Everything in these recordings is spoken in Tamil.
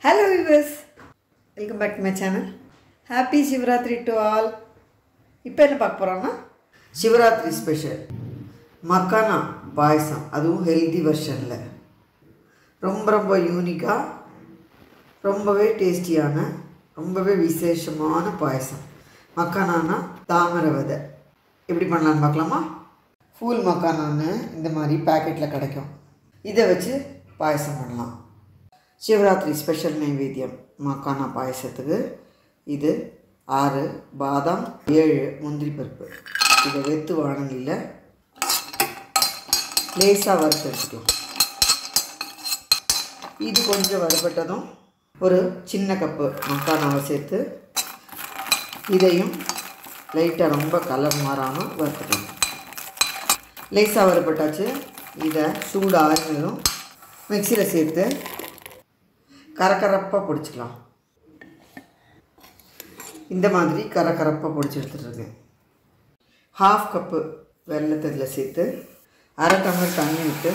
Hello viewers, welcome back to my channel. Happy Shivratri to all. இப்போ என்ன பார்க்க போறோம்னா சிவராத்திரி ஸ்பெஷல் மக்கானா பாயசம், அதுவும் ஹெல்தி வெர்ஷனில் ரொம்ப யூனிக்காக ரொம்பவே டேஸ்டியான ரொம்பவே விசேஷமான பாயசம். மக்கானானா தாமரை விதை. எப்படி பண்ணலான்னு பார்க்கலாமா? ஃபூல் மக்கானான்னு இந்த மாதிரி பேக்கெட்டில் கிடைக்கும். இதை வச்சு பாயசம் பண்ணலாம். சிவராத்திரி ஸ்பெஷல் நைவேத்தியம் மக்கானா பாயசத்துக்கு இது 6 பாதாம், 7 முந்திரி பருப்பு. இதை வெத்து வானலியில் லேசாக வறுத்து எடுத்துக்கலாம். இது கொஞ்சம் வறுபட்டதும் ஒரு சின்ன கப்பு மக்கானாவை சேர்த்து இதையும் லைட்டாக ரொம்ப கலர் மாறாமல் வறுத்துக்கலாம். லேசாக வறுபட்டாச்சு. இதை சூடு ஆறினதும் மிக்சியில் சேர்த்து கரகரப்பாக பொடிச்சிக்கலாம். இந்த மாதிரி கரகரப்பாக பொடிச்சு எடுத்துகிட்ருக்கேன். 1/2 கப்பு வெல்லத்தை இதில் சேர்த்து 1/2 டம்ளர் தண்ணி விட்டு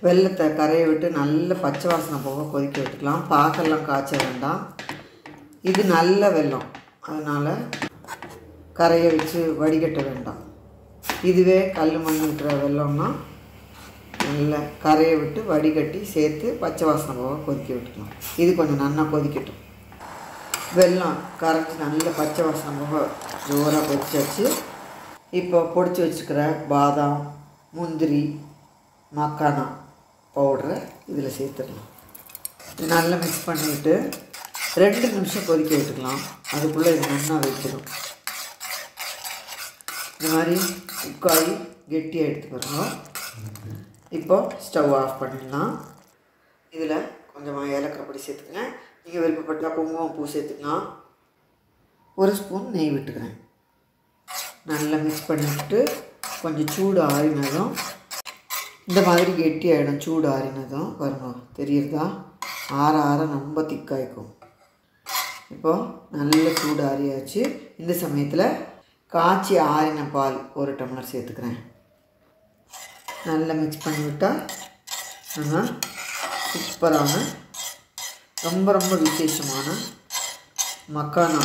வெல்லத்தை கரையை விட்டு நல்ல பச்சை வாசனை போக கொதிக்க விட்டுக்கலாம். பாக்கெல்லாம் காய்ச்ச வேண்டாம். இது நல்ல வெல்லம், அதனால் கரையை வச்சு வடிகட்ட வேண்டாம். இதுவே கல் மண் இருக்கிற வெல்லம்னா நல்ல கரையை விட்டு வடிகட்டி சேர்த்து பச்சை வாசனை போக கொதிக்க விட்டுக்கலாம். இது கொஞ்சம் நல்லா கொதிக்கட்டும். வெல்லம் கரைச்சி நல்ல பச்சை வாசனை போக ஜோராக கொதிச்சாச்சு. இப்போ பொடிச்சு வச்சுக்கிற பாதாம், முந்திரி, மக்கானா பவுடரை இதில் சேர்த்துடலாம். இது நல்லா மிக்ஸ் பண்ணிவிட்டு 2 நிமிஷம் கொதிக்க விட்டுக்கலாம். அதுக்குள்ளே இது நல்லா வைக்கணும். இந்த மாதிரி உட்காரி கெட்டியாக எடுத்துக்கிறோம். இப்போது ஸ்டவ் ஆஃப் பண்ணிடலாம். இதில் கொஞ்சமாக ஏலக்காய் பொடி சேர்த்துக்கிறேன். நீங்கள் விருப்பப்பட்டால் குங்குமம் பூ சேர்த்துக்கலாம். 1 ஸ்பூன் நெய் விட்டுக்கிறேன். நல்லா மிக்ஸ் பண்ணிவிட்டு கொஞ்சம் சூடு ஆறினதும் இந்த மாதிரி கெட்டி ஆகிடும். சூடு ஆறினதும் பாருங்க, தெரியுறதா? ஆற ரொம்ப திக்காய்க்கும். இப்போது நல்ல சூடு ஆறியாச்சு. இந்த சமயத்தில் காய்ச்சி ஆறின பால் 1 டம்ளர் சேர்த்துக்கிறேன். நல்லா மிக்ஸ் பண்ணிவிட்டால் நம்ம சூப்பரான ரொம்ப விசேஷமான மக்கானா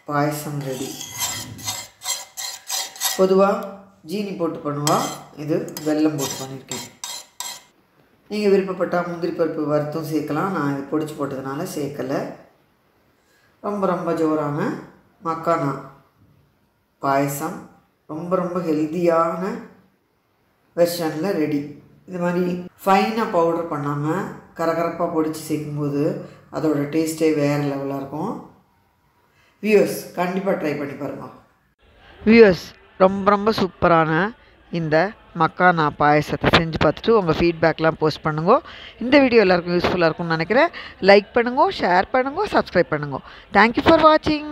பாயசம் ரெடி. பொதுவாக ஜீனி போட்டு பண்ணுவா, இது வெல்லம் போட்டு பண்ணியிருக்கேன். நீங்கள் விருப்பப்பட்டால் முந்திரி பருப்பு வறுத்தும் சேர்க்கலாம். நான் இது பொடிச்சு போட்டதுனால சேர்க்கலை. ரொம்ப ஜோரான மக்கானா பாயசம் ரொம்ப ஹெல்த்தியான வெர்ஷனில் ரெடி. இது மாதிரி ஃபைனாக பவுடர் பண்ணாமல் கரகரப்பாக பொடிச்சு சேர்க்கும்போது அதோட டேஸ்ட்டே வேறு லெவலாக இருக்கும். வியூவர்ஸ் கண்டிப்பாக ட்ரை பண்ணி பாருங்கள். வியூவர்ஸ் ரொம்ப சூப்பரான இந்த மக்கானா பாயசத்தை செஞ்சு பார்த்துட்டு உங்கள் ஃபீட்பேக்லாம் போஸ்ட் பண்ணுங்க. இந்த வீடியோ எல்லாருக்கும் யூஸ்ஃபுல்லாக இருக்கும்னு நினைக்கிறேன். லைக் பண்ணுங்க, ஷேர் பண்ணுங்க, சப்ஸ்கிரைப் பண்ணுங்க. தேங்க்யூ ஃபார் வாட்சிங்.